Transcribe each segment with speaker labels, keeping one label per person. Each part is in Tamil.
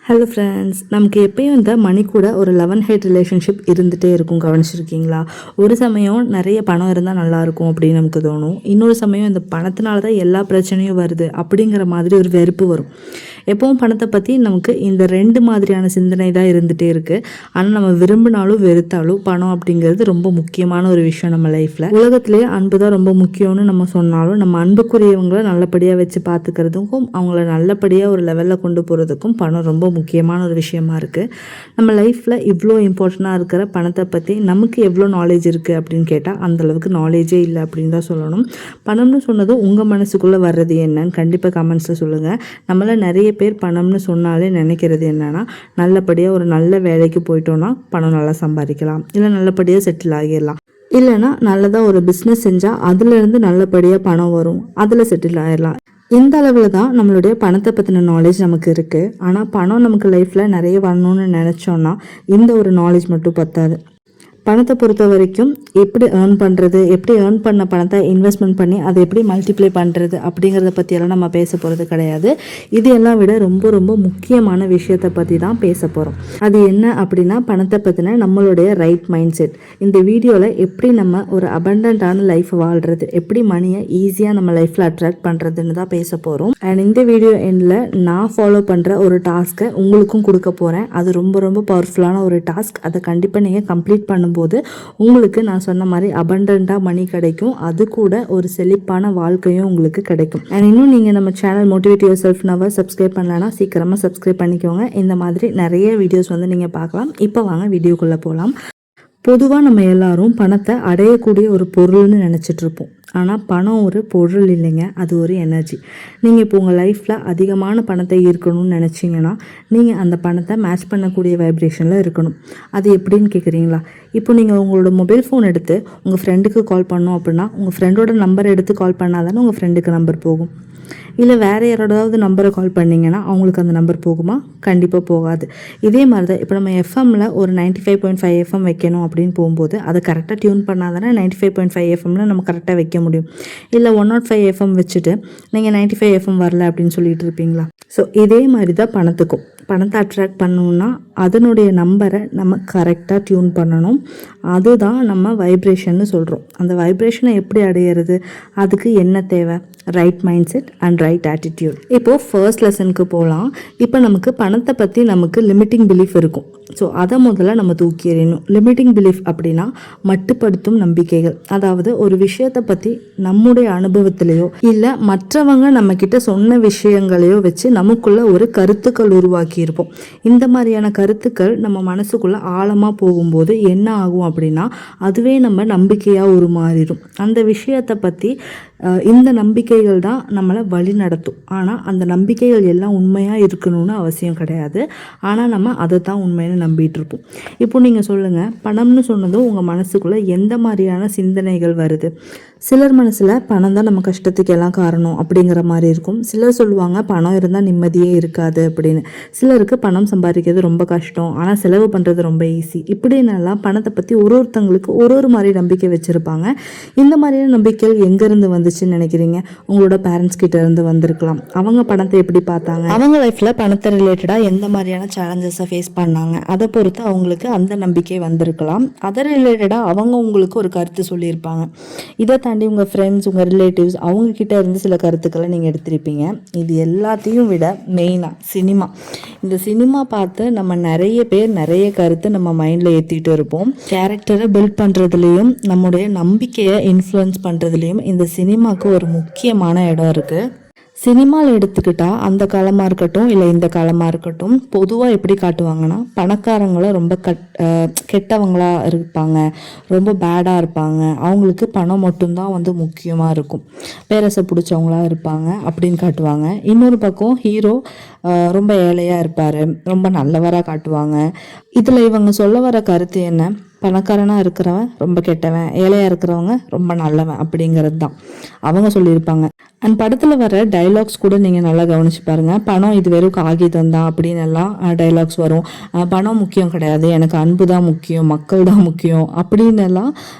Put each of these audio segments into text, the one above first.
Speaker 1: ஹலோ ஃப்ரெண்ட்ஸ், நமக்கு எப்பயும் இந்த மணி கூட ஒரு லவ் அண்ட் ஹேட் ரிலேஷன்ஷிப் இருந்துகிட்டே இருக்கும். கவனிச்சிருக்கீங்களா? ஒரு சமயம் நிறைய பணம் இருந்தால் நல்லாயிருக்கும் அப்படின்னு நமக்கு தோணும். இன்னொரு சமயம் இந்த பணத்தினால தான் எல்லா பிரச்சனையும் வருது அப்படிங்கிற மாதிரி ஒரு வெறுப்பு வரும். எப்பவும் பணத்தை பற்றி நமக்கு இந்த ரெண்டு மாதிரியான சிந்தனை தான் இருந்துகிட்டே இருக்குது. ஆனால் நம்ம விரும்பினாலும் வெறுத்தாலும் பணம் அப்படிங்கிறது ரொம்ப முக்கியமான ஒரு விஷயம் நம்ம லைஃப்பில். உலகத்திலேயே அன்பு தான் ரொம்ப முக்கியம்னு நம்ம சொன்னாலும் நம்ம அன்புக்குரியவங்களை நல்லபடியாக வச்சு பார்த்துக்கிறதுக்கும் அவங்கள நல்லபடியாக ஒரு லெவலில் கொண்டு போகிறதுக்கும் பணம் ரொம்ப முக்கியமான ஒரு விஷயமா இருக்குது. நம்ம லைஃப்பில் இவ்வளோ இம்பார்ட்டண்ட்டாக இருக்கிற பணத்தை பற்றி நமக்கு எவ்வளோ நாலேஜ் இருக்குது அப்படின்னு கேட்டால் அந்தளவுக்கு நாலேஜே இல்லை அப்படின்னு தான் சொல்லணும். பணம்னு சொன்னதும் உங்கள் மனசுக்குள்ளே வர்றது என்னன்னு கண்டிப்பாக கமெண்ட்ஸில் சொல்லுங்கள். நம்மள நிறைய பேர் பணம்னு சொன்னாலே நினைக்கிறது என்னென்னா, நல்லபடியாக ஒரு நல்ல வேலைக்கு போயிட்டோன்னா பணம் நல்லா சம்பாதிக்கலாம், இல்லை நல்லபடியாக செட்டில் ஆகிடலாம், இல்லைன்னா நல்லதாக ஒரு பிஸ்னஸ் செஞ்சால் அதுலேருந்து நல்லபடியாக பணம் வரும், அதில் செட்டில் ஆகிடலாம். இந்த அளவில் தான் நம்மளுடைய பணத்தை பற்றின நாலேஜ் நமக்கு இருக்குது. ஆனால் பணம் நமக்கு லைஃப்பில் நிறைய வரணும்னு நினச்சோன்னா இந்த ஒரு நாலேஜ் மட்டும் பத்தாது. பணத்தை பொறுத்த வரைக்கும் எப்படி ஏர்ன் பண்ணுறது, எப்படி ஏர்ன் பண்ண பணத்தை இன்வெஸ்ட்மெண்ட் பண்ணி அதை எப்படி மல்டிப்ளை பண்ணுறது அப்படிங்கிறத பற்றியெல்லாம் நம்ம பேச போகிறது கிடையாது. இது எல்லாம் விட ரொம்ப ரொம்ப முக்கியமான விஷயத்தை பற்றி தான் பேச போகிறோம். அது என்ன அப்படின்னா, பணத்தை பற்றின நம்மளுடைய ரைட் மைண்ட் செட். இந்த வீடியோவில் எப்படி நம்ம ஒரு அபண்டன்டான லைஃப் வாழ்கிறது, எப்படி மணியை ஈஸியாக நம்ம லைஃப்பில் அட்ராக்ட் பண்ணுறதுன்னு தான் பேச போகிறோம். அண்ட் இந்த வீடியோ எண்டில் நான் ஃபாலோ பண்ணுற ஒரு டாஸ்க்கை உங்களுக்கும் கொடுக்க போகிறேன். அது ரொம்ப ரொம்ப பவர்ஃபுல்லான ஒரு டாஸ்க். அதை கண்டிப்பாக நீங்கள் கம்ப்ளீட் பண்ணும்போது உங்களுக்கு நான் சொன்ன மாதிரி அபண்டன்ட்டாக மணி கிடைக்கும். அது கூட ஒரு செழிப்பான வாழ்க்கையும் உங்களுக்கு கிடைக்கும். அண்ட் இன்னும் நீங்கள் நம்ம சேனல் மோட்டிவேட் யுவர் செல்ஃப் நவ சப்ஸ்கிரைப் பண்ணலன்னா சீக்கிரமாக சப்ஸ்கிரைப் பண்ணிக்கோங்க. இந்த மாதிரி நிறைய வீடியோஸ் நீங்கள் பார்க்கலாம். இப்போ வாங்க வீடியோக்குள்ளே போகலாம். பொதுவாக நம்ம எல்லாரும் பணத்தை அடையக்கூடிய ஒரு பொருள்னு நினச்சிட்ருப்போம். ஆனால் பணம் ஒரு பொருள் இல்லைங்க, அது ஒரு எனர்ஜி. நீங்கள் இப்போ உங்கள் லைஃப்பில் அதிகமான பணத்தை ஈர்க்கணும்னு நினச்சிங்கன்னா நீங்கள் அந்த பணத்தை மேட்ச் பண்ணக்கூடிய வைப்ரேஷனில் இருக்கணும். அது எப்படின்னு கேட்குறீங்களா? இப்போ நீங்கள் உங்களோட மொபைல் ஃபோன் எடுத்து உங்கள் ஃப்ரெண்டுக்கு கால் பண்ணோம் அப்படின்னா உங்கள் ஃப்ரெண்டோட நம்பர் எடுத்து கால் பண்ணால் தானே உங்கள் ஃப்ரெண்டுக்கு நம்பர் போகும். இல்லை வேறு யாரோடாவது நம்பரை கால் பண்ணிங்கன்னா அவங்களுக்கு அந்த நம்பர் போகுமா? கண்டிப்பாக போகாது. இதே மாதிரி தான் இப்போ நம்ம எஃப்எம்மில் ஒரு 95.5 எஃப்எம் வைக்கணும் அப்படின்னு போகும்போது அதை கரெக்டாக டியூன் பண்ணால் தானே 95.5 எஃப்எம்மில் நம்ம கரெக்டாக வைக்க முடியும். இல்லை 105 எஃப்எம் வச்சுட்டு நீங்கள் 95 எஃப்எம் வரல அப்படின்னு சொல்லிட்டு இருப்பீங்களா? ஸோ இதே மாதிரி தான் பணத்துக்கும். பணத்தை அட்ராக்ட் பண்ணணுன்னா அதனுடைய நம்பரை நம்ம கரெக்டாக டியூன் பண்ணணும். அதுதான் நம்ம வைப்ரேஷன்னு சொல்கிறோம். அந்த வைப்ரேஷனை எப்படி அடையிறது? அதுக்கு என்ன தேவை? Right mind set and right attitude. இப்போது ஃபர்ஸ்ட் லெசனுக்கு போகலாம். இப்போ நமக்கு பணத்தை பற்றி நமக்கு லிமிட்டிங் பிலீஃப் இருக்கும். ஸோ அதை முதல்ல நம்ம தூக்கி எறியணும். லிமிட்டிங் பிலீஃப் அப்படின்னா மட்டுப்படுத்தும் நம்பிக்கைகள். அதாவது ஒரு விஷயத்தை பற்றி நம்முடைய அனுபவத்திலேயோ இல்லை மற்றவங்க நம்மக்கிட்ட சொன்ன விஷயங்களையோ வச்சு நமக்குள்ள ஒரு கருத்துக்கள் உருவாக்கி இருப்போம். இந்த மாதிரியான கருத்துக்கள் நம்ம மனசுக்குள்ள ஆழமாக போகும்போது என்ன ஆகும் அப்படின்னா அதுவே நம்ம நம்பிக்கையாக உருமாறிடும். அந்த விஷயத்தை பற்றி இந்த நம்பிக்கைகள் தான் நம்மளை வழி நடத்தும். ஆனால் அந்த நம்பிக்கைகள் எல்லாம் உண்மையாக இருக்கணும்னு அவசியம் கிடையாது. ஆனால் நம்ம அதை தான் உண்மைன்னு நம்பிட்டு இருப்போம். இப்போ நீங்கள் சொல்லுங்கள், பணம்னு சொன்னதும் உங்கள் மனசுக்குள்ளே எந்த மாதிரியான சிந்தனைகள் வருது? சிலர் மனசில் பணம் தான் நம்ம கஷ்டத்துக்கு எல்லாம் காரணம் அப்படிங்கிற மாதிரி இருக்கும். சிலர் சொல்லுவாங்க பணம் இருந்தால் நிம்மதியே இருக்காது அப்படின்னு. சிலருக்கு பணம் சம்பாதிக்கிறது ரொம்ப கஷ்டம், ஆனால் செலவு பண்ணுறது ரொம்ப ஈஸி. இப்படின்னெல்லாம் பணத்தை பற்றி ஒருத்தங்களுக்கு ஒரு மாதிரி நம்பிக்கை வச்சுருப்பாங்க. இந்த மாதிரியான நம்பிக்கைகள் எங்கேருந்து வந்துச்சுன்னு நினைக்கிறீங்க? உங்களோட பேரண்ட்ஸ் கிட்ட இருந்து வந்திருக்கலாம். அவங்க பணத்தை எப்படி பார்த்தாங்க, அவங்க லைஃப்பில் பணத்தை ரிலேட்டடாக எந்த மாதிரியான சேலஞ்சஸை ஃபேஸ் பண்ணாங்க, அதை பொறுத்து அவங்களுக்கு அந்த நம்பிக்கை வந்திருக்கலாம். அதை ரிலேட்டடாக அவங்க உங்களுக்கு ஒரு கருத்து சொல்லியிருப்பாங்க. இதை தாண்டி உங்கள் ஃப்ரெண்ட்ஸ், உங்கள் ரிலேட்டிவ்ஸ் அவங்கக்கிட்ட இருந்து சில கருத்துக்களை நீங்கள் எடுத்திருப்பீங்க. இது எல்லாத்தையும் விட மெயினாக சினிமா. இந்த சினிமா பார்த்து நம்ம நிறைய பேர் நிறைய கருத்து நம்ம மைண்டில் ஏற்றிட்டு இருப்போம். கேரக்டரை பில்ட் பண்ணுறதுலேயும் நம்முடைய நம்பிக்கையை இன்ஃப்ளூயன்ஸ் பண்ணுறதுலேயும் இந்த சினிமாவுக்கு ஒரு முக்கியமான இடம் இருக்குது. சினிமாவில் எடுத்துக்கிட்டால் அந்த காலமாக இருக்கட்டும் இல்லை இந்த காலமாக இருக்கட்டும், பொதுவாக எப்படி காட்டுவாங்கன்னா பணக்காரங்களை ரொம்ப கெட்டவங்களாக இருப்பாங்க, ரொம்ப பேடாக இருப்பாங்க, அவங்களுக்கு பணம் மட்டும்தான் முக்கியமாக இருக்கும், பேரசை பிடிச்சவங்களா இருப்பாங்க அப்படின்னு காட்டுவாங்க. இன்னொரு பக்கம் ஹீரோ ரொம்ப ஏழையாக இருப்பார், ரொம்ப நல்லவராக காட்டுவாங்க. இதில் இவங்க சொல்ல வர கருத்து என்ன? பணக்காரனாக இருக்கிறவன் ரொம்ப கெட்டவன், ஏழையாக இருக்கிறவங்க ரொம்ப நல்லவன் அப்படிங்கிறது தான் அவங்க சொல்லியிருப்பாங்க. அண்ட் படத்தில் வர டைலாக்ஸ் கூட நீங்கள் நல்லா கவனிச்சு பாருங்கள். பணம் இது வெறும் காகிதம் தான் அப்படின்னு எல்லாம் டைலாக்ஸ் வரும். பணம் முக்கியம் கிடையாது, எனக்கு அன்பு தான் முக்கியம், மக்கள் தான் முக்கியம் அப்படின்னு எல்லாம்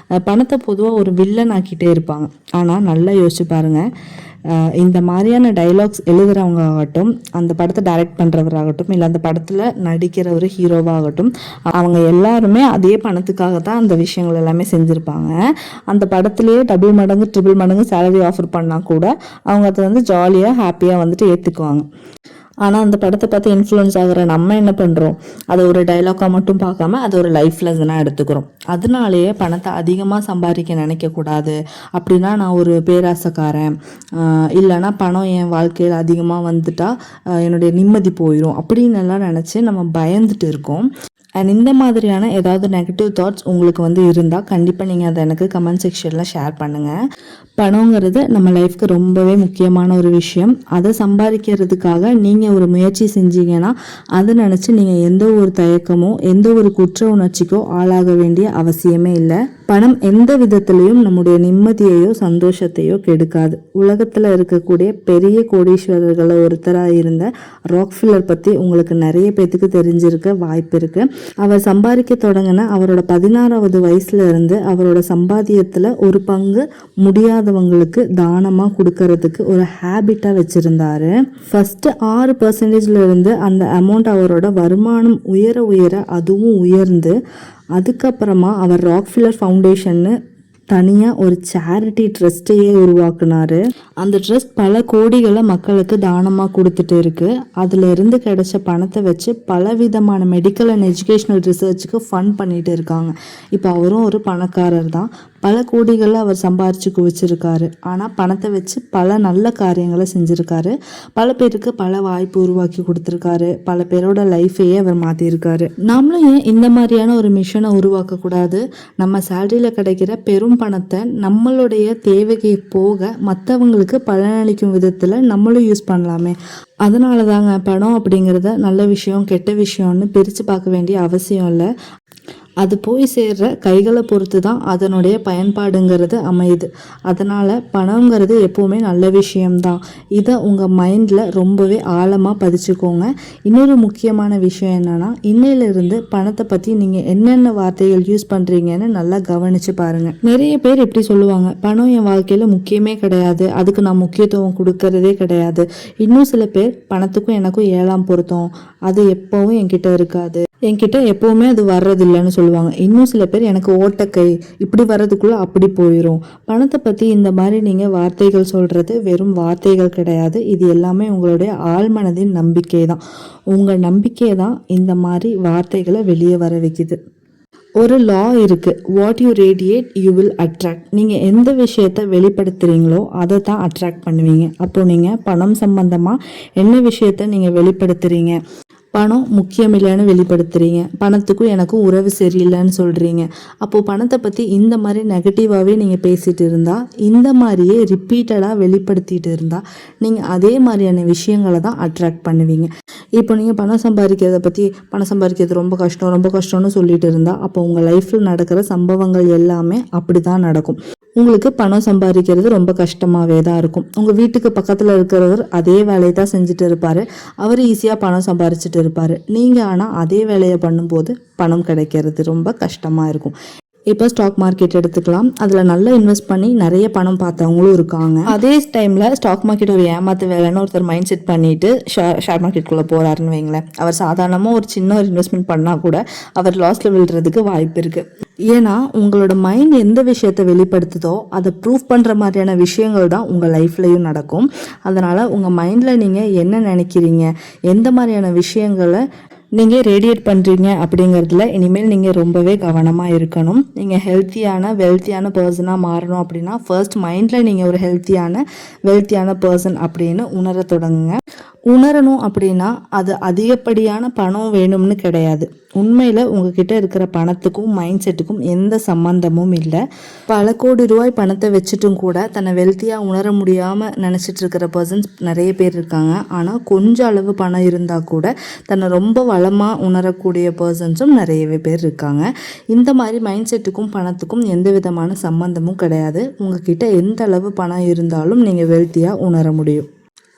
Speaker 1: பணத்தை பொதுவாக ஒரு வில்லன் ஆக்கிட்டே இருப்பாங்க. ஆனால் நல்லா யோசிச்சு பாருங்கள், இந்த மாதிரியான டைலாக்ஸ் எழுதுகிறவங்க ஆகட்டும், அந்த படத்தை டைரக்ட் பண்ணுறவராகட்டும், இல்லை அந்த படத்தில் நடிக்கிற ஒரு ஹீரோவாகட்டும், அவங்க எல்லாருமே அதே பணத்துக்காக தான் அந்த விஷயங்கள் எல்லாமே செஞ்சுருப்பாங்க. அந்த படத்துலேயே டபுள் மடங்கு ட்ரிபிள் மடங்கு சேலரி ஆஃபர் பண்ணால் கூட அவங்க அதை வந்து ஜாலியாக ஹாப்பியாக வந்துட்டு ஏற்றுக்குவாங்க. ஆனால் அந்த படத்தை பார்த்து இன்ஃப்ளூயன்ஸ் ஆகிற நம்ம என்ன பண்ணுறோம், அதை ஒரு டைலாக்காக மட்டும் பார்க்காம அதை ஒரு லைஃப் லெசனாக எடுத்துக்கிறோம். அதனாலேயே பணத்தை அதிகமாக சம்பாதிக்க நினைக்கக்கூடாது. அப்படின்னா நான் ஒரு பேராசைக்காரன், இல்லைன்னா பணம் என் வாழ்க்கையில் அதிகமாக வந்துட்டா என்னுடைய நிம்மதி போயிடும் அப்படின்னு எல்லாம் நினச்சி நம்ம பயந்துட்டு இருக்கோம். அண்ட் இந்த மாதிரியான ஏதாவது நெகட்டிவ் தாட்ஸ் உங்களுக்கு வந்து இருந்தால் கண்டிப்பாக நீங்கள் அதை எனக்கு கமெண்ட் செக்ஷனில் ஷேர் பண்ணுங்கள். பணங்கிறது நம்ம லைஃப்க்கு ரொம்பவே முக்கியமான ஒரு விஷயம். அதை சம்பாதிக்கிறதுக்காக நீங்கள் ஒரு முயற்சி செஞ்சீங்கன்னா அதை நினச்சி நீங்கள் எந்த ஒரு தயக்கமோ எந்த ஒரு குற்ற உணர்ச்சிக்கோ ஆளாக வேண்டிய அவசியமே இல்லை. பணம் எந்த விதத்துலேயும் நம்முடைய நிம்மதியையோ சந்தோஷத்தையோ கெடுக்காது. உலகத்தில் இருக்கக்கூடிய பெரிய கோடீஸ்வரர்களில் ஒருத்தராக இருந்த ராக்ஃபில்லர் பற்றி உங்களுக்கு நிறைய பேத்துக்கு தெரிஞ்சிருக்க வாய்ப்பு இருக்குது. அவர் சம்பாதிக்க தொடங்கின அவரோட 16வது வயசுல இருந்து அவரோட சம்பாத்தியத்தில் ஒரு பங்கு முடியாதவங்களுக்கு தானமாக கொடுக்கறதுக்கு ஒரு ஹேபிட்டாக வச்சுருந்தாரு. ஃபஸ்ட்டு 6% இருந்து அந்த அமௌண்ட் அவரோட வருமானம் உயர உயர அதுவும் உயர்ந்து அதுக்கப்புறமா அவர் ராக்ஃபில்லர் ஃபவுண்டேஷன்னு தனியாக ஒரு சேரிட்டி ட்ரஸ்ட்டையே உருவாக்குனார். அந்த ட்ரஸ்ட் பல கோடிகளை மக்களுக்கு தானமாக கொடுத்துட்டு இருக்குது. அதில் இருந்து கிடைச்ச பணத்தை வச்சு பலவிதமான மெடிக்கல் அண்ட் எஜுகேஷ்னல் ரிசர்ச்சுக்கு ஃபண்ட் பண்ணிட்டு இருக்காங்க. இப்போ அவரும் ஒரு பணக்காரர் தான். பல கோடிகளை அவர் சம்பாரிச்சு குவிச்சிருக்காரு. ஆனால் பணத்தை வச்சு பல நல்ல காரியங்களை செஞ்சுருக்காரு. பல பேருக்கு பல வாய்ப்பு உருவாக்கி கொடுத்துருக்காரு. பல பேரோட லைஃபையே அவர் மாற்றிருக்காரு. நாமளும் ஏன் இந்த மாதிரியான ஒரு மிஷனை உருவாக்கக்கூடாது? நம்ம சேலரியில் கிடைக்கிற பெரும் பணத்தை நம்மளுடைய தேவைக்கு போக மற்றவங்களுக்கு பலனளிக்கும் விதத்தில் நம்மளும் யூஸ் பண்ணலாமே. அதனால தாங்க பணம் அப்படிங்கிறத நல்ல விஷயம் கெட்ட விஷயம்னு பிரித்து பார்க்க வேண்டிய அவசியம் இல்லை. அது போய் சேர்ற கைகளை பொறுத்து தான் அதனுடைய பயன்பாடுங்கிறது அமையுது. அதனால் பணங்கிறது எப்போவுமே நல்ல விஷயம்தான். இதை உங்கள் மைண்டில் ரொம்பவே ஆழமாக பதிச்சுக்கோங்க. இன்னொரு முக்கியமான விஷயம் என்னென்னா, இன்னையிலிருந்து பணத்தை பற்றி நீங்கள் என்னென்ன வார்த்தைகள் யூஸ் பண்ணுறீங்கன்னு நல்லா கவனித்து பாருங்கள். நிறைய பேர் இப்படி சொல்லுவாங்க, பணம் என் வாழ்க்கையில் முக்கியமே கிடையாது, அதுக்கு நான் முக்கியத்துவம் கொடுக்கறதே கிடையாது. இன்னும் சில பேர் பணத்துக்கும் எனக்கும் 7ஆம் பொருத்தம், அது எப்போவும் என்கிட்ட இருக்காது, என்கிட்ட எப்போவுமே அது வர்றதில்லைன்னு சொல்லுவாங்க. இன்னும் சில பேர் எனக்கு ஓட்டக்கை, இப்படி வர்றதுக்குள்ளே அப்படி போயிடும். பணத்தை பற்றி இந்த மாதிரி நீங்கள் வார்த்தைகள் சொல்கிறது வெறும் வார்த்தைகள் கிடையாது. இது எல்லாமே உங்களுடைய ஆழ்மனதின் நம்பிக்கை தான். உங்கள் நம்பிக்கை தான் இந்த மாதிரி வார்த்தைகளை வெளியே வர வைக்குது. ஒரு லா இருக்குது, what you radiate you will attract. நீங்கள் எந்த விஷயத்தை வெளிப்படுத்துகிறீங்களோ அதை தான் அட்ராக்ட் பண்ணுவீங்க. அப்போது நீங்கள் பணம் சம்பந்தமாக என்ன விஷயத்தை நீங்கள் வெளிப்படுத்துகிறீங்க, பணம் முக்கியம் இல்லைன்னு வெளிப்படுத்துகிறீங்க, பணத்துக்கும் எனக்கும் உறவு சரியில்லைன்னு சொல்கிறீங்க. அப்போது பணத்தை பற்றி இந்த மாதிரி நெகட்டிவாகவே நீங்கள் பேசிகிட்டு இருந்தால், இந்த மாதிரியே ரிப்பீட்டடாக வெளிப்படுத்திட்டு இருந்தால் நீங்கள் அதே மாதிரியான விஷயங்களை தான் அட்ராக்ட் பண்ணுவீங்க. இப்போ நீங்கள் பணம் சம்பாதிக்கிறத பற்றி பணம் சம்பாதிக்கிறது ரொம்ப கஷ்டம் ரொம்ப கஷ்டம்னு சொல்லிட்டு இருந்தால் அப்போ உங்கள் லைஃப்பில் நடக்கிற சம்பவங்கள் எல்லாமே அப்படி தான் நடக்கும். உங்களுக்கு பணம் சம்பாதிக்கிறது ரொம்ப கஷ்டமாகவே தான் இருக்கும். உங்கள் வீட்டுக்கு பக்கத்தில் இருக்கிறவர் அதே வேலையை தான் செஞ்சுட்டு இருப்பார், அவர் ஈஸியாக பணம் சம்பாரிச்சிட்டு இருப்பார். நீங்கள் ஆனால் அதே வேலையை பண்ணும்போது பணம் கிடைக்கிறது ரொம்ப கஷ்டமாக இருக்கும். இப்போ ஸ்டாக் மார்க்கெட் எடுத்துக்கலாம். அதில் நல்லா இன்வெஸ்ட் பண்ணி நிறைய பணம் பார்த்தவங்களும் இருக்காங்க. அதே டைமில் ஸ்டாக் மார்க்கெட் ஒரு ஏமாத்து வேலைன்னு ஒருத்தர் மைண்ட் செட் பண்ணிவிட்டு ஷேர் மார்க்கெட்டுக்குள்ளே போகிறாருன்னு வைங்களேன். அவர் சாதாரணமாக ஒரு சின்ன ஒரு இன்வெஸ்ட்மெண்ட் பண்ணால் கூட அவர் லாஸில் விழுறதுக்கு வாய்ப்பு இருக்குது. ஏன்னா உங்களோட மைண்ட் எந்த விஷயத்தை வெளிப்படுத்துதோ அதை ப்ரூவ் பண்ணுற மாதிரியான விஷயங்கள் தான் உங்கள் லைஃப்லையும் நடக்கும். அதனால் உங்கள் மைண்டில் நீங்கள் என்ன நினைக்கிறீங்க, எந்த மாதிரியான விஷயங்களை நீங்கள் ரேடியேட் பண்ணுறீங்க அப்படிங்கிறதுல இனிமேல் நீங்கள் ரொம்பவே கவனமாக இருக்கணும். நீங்கள் ஹெல்த்தியான வெல்த்தியான பர்சனாக மாறணும் அப்படின்னா ஃபர்ஸ்ட் மைண்டில் நீங்கள் ஒரு ஹெல்த்தியான வெல்த்தியான பர்சன் அப்படின்னு உணர தொடங்குங்க. உணரணும் அப்படின்னா அது அதிகப்படியான பணம் வேணும்னு கிடையாது. உண்மையில் உங்ககிட்ட இருக்கிற பணத்துக்கும் மைண்ட் செட்டுக்கும் எந்த சம்மந்தமும் இல்லை. பல கோடி ரூபாய் பணத்தை வச்சுட்டும் கூட தன்னை வெல்த்தியாக உணர முடியாமல் நினச்சிட்டு இருக்கிற பர்சன்ஸ் நிறைய பேர் இருக்காங்க. ஆனால் கொஞ்சம் அளவு பணம் இருந்தால் கூட தன்னை ரொம்ப வளமாக உணரக்கூடிய பர்சன்ஸும் நிறையவே பேர் இருக்காங்க. இந்த மாதிரி மைண்ட் செட்டுக்கும் பணத்துக்கும் எந்த விதமான சம்மந்தமும் கிடையாது. உங்ககிட்ட எந்த அளவு பணம் இருந்தாலும் நீங்கள் வெல்த்தியாக உணர முடியும்.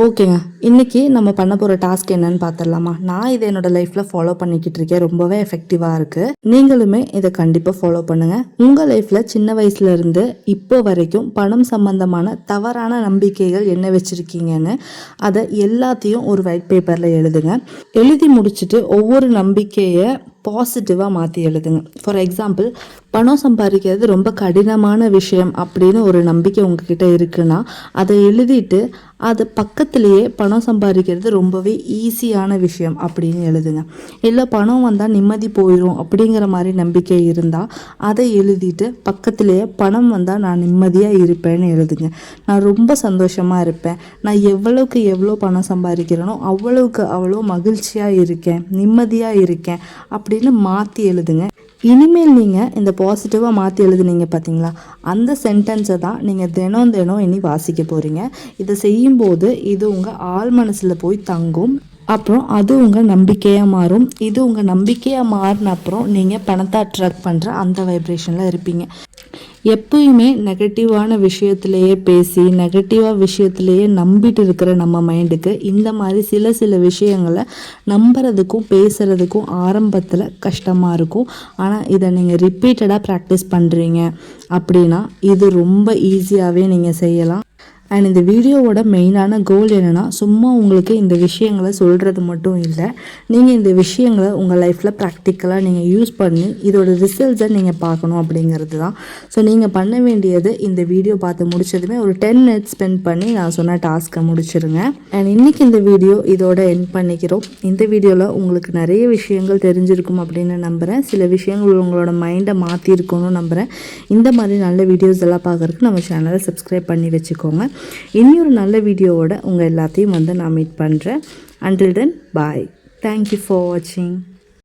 Speaker 1: ஓகேங்க. இன்றைக்கி நம்ம பண்ண போகிற டாஸ்க் என்னன்னு பார்த்துடலாமா? நான் இதை என்னோடய லைஃப்பில் ஃபாலோ பண்ணிக்கிட்டு இருக்கேன். ரொம்பவே எஃபெக்டிவாக இருக்குது. நீங்களுமே இதை கண்டிப்பாக ஃபாலோ பண்ணுங்கள். உங்கள் லைஃப்பில் சின்ன வயசுலேருந்து இப்போ வரைக்கும் பணம் சம்பந்தமான தவறான நம்பிக்கைகள் என்ன வச்சுருக்கீங்கன்னு அதை எல்லாத்தையும் ஒரு ஒயிட் பேப்பரில் எழுதுங்க. எழுதி முடிச்சுட்டு ஒவ்வொரு நம்பிக்கையை பாசிட்டிவாக மாற்றி எழுதுங்க. ஃபார் எக்ஸாம்பிள், பணம் சம்பாதிக்கிறது ரொம்ப கடினமான விஷயம் அப்படின்னு ஒரு நம்பிக்கை உங்ககிட்ட இருக்குன்னா அதை எழுதிட்டு அது பக்கத்துலேயே பணம் சம்பாதிக்கிறது ரொம்பவே ஈஸியான விஷயம் அப்படின்னு எழுதுங்க. இல்லை பணம் வந்தால் நிம்மதி போயிடும் அப்படிங்கிற மாதிரி நம்பிக்கை இருந்தால் அதை எழுதிட்டு பக்கத்துலேயே பணம் வந்தால் நான் நிம்மதியாக இருப்பேன்னு எழுதுங்க. நான் ரொம்ப சந்தோஷமாக இருப்பேன், நான் எவ்வளோக்கு எவ்வளோ பணம் சம்பாதிக்கிறேனோ அவ்வளோக்கு அவ்வளோ மகிழ்ச்சியாக இருக்கேன், நிம்மதியாக இருக்கேன் அப்படின்னு மாற்றி எழுதுங்க. இனிமேல் நீங்கள் இந்த பாசிட்டிவாக மாற்றி எழுதுனீங்க பார்த்தீங்களா, அந்த சென்டென்ஸை தான் நீங்கள் தினம் தினம் இனி வாசிக்க போகிறீங்க. இதை செய்யும்போது இது உங்கள் ஆழ் மனசில் போய் தங்கும். அப்புறம் அது உங்கள் நம்பிக்கையாக மாறும். இது உங்கள் நம்பிக்கையாக மாறின அப்புறம் நீங்கள் பணத்தை அட்ராக்ட் பண்ணுற அந்த வைப்ரேஷனில் இருப்பீங்க. எப்பயுமே நெகட்டிவான விஷயத்துலையே பேசி நெகட்டிவாக விஷயத்துலையே நம்பிட்டு இருக்கிற நம்ம மைண்டுக்கு இந்த மாதிரி சில விஷயங்களை நம்புறதுக்கும் பேசுகிறதுக்கும் ஆரம்பத்தில் கஷ்டமாக இருக்கும். ஆனால் இதை நீங்கள் ரிப்பீட்டடாக ப்ராக்டிஸ் பண்ணுறீங்க அப்படின்னா இது ரொம்ப ஈஸியாகவே நீங்கள் செய்யலாம். அண்ட் இந்த வீடியோவோட மெயினான கோல் என்னென்னா, சும்மா உங்களுக்கு இந்த விஷயங்களை சொல்கிறது மட்டும் இல்லை, நீங்கள் இந்த விஷயங்களை உங்கள் லைஃப்பில் ப்ராக்டிக்கலாக நீங்கள் யூஸ் பண்ணி இதோட ரிசல்ட்ஸை நீங்கள் பார்க்கணும் அப்படிங்கிறது தான். ஸோ நீங்கள் பண்ண வேண்டியது, இந்த வீடியோ பார்த்து முடிச்சதுமே ஒரு 10 minutes ஸ்பெண்ட் பண்ணி நான் சொன்ன டாஸ்க்கை முடிச்சிருங்க. அண்ட் இன்றைக்கி இந்த வீடியோ இதோட எண்ட் பண்ணிக்கிறோம். இந்த வீடியோவில் உங்களுக்கு நிறைய விஷயங்கள் தெரிஞ்சிருக்கும் அப்படின்னு நம்புகிறேன். சில விஷயங்கள் உங்களோட மைண்டை மாற்றிருக்கணும்னு நம்புகிறேன். இந்த மாதிரி நல்ல வீடியோஸ் எல்லாம் பார்க்குறதுக்கு நம்ம சேனலை சப்ஸ்கிரைப் பண்ணி வச்சுக்கோங்க. இன்னொரு நல்ல வீடியோவோட உங்கள் எல்லாத்தையும் நான் மீட் பண்ணுறேன். Until then, bye. Thank you for watching.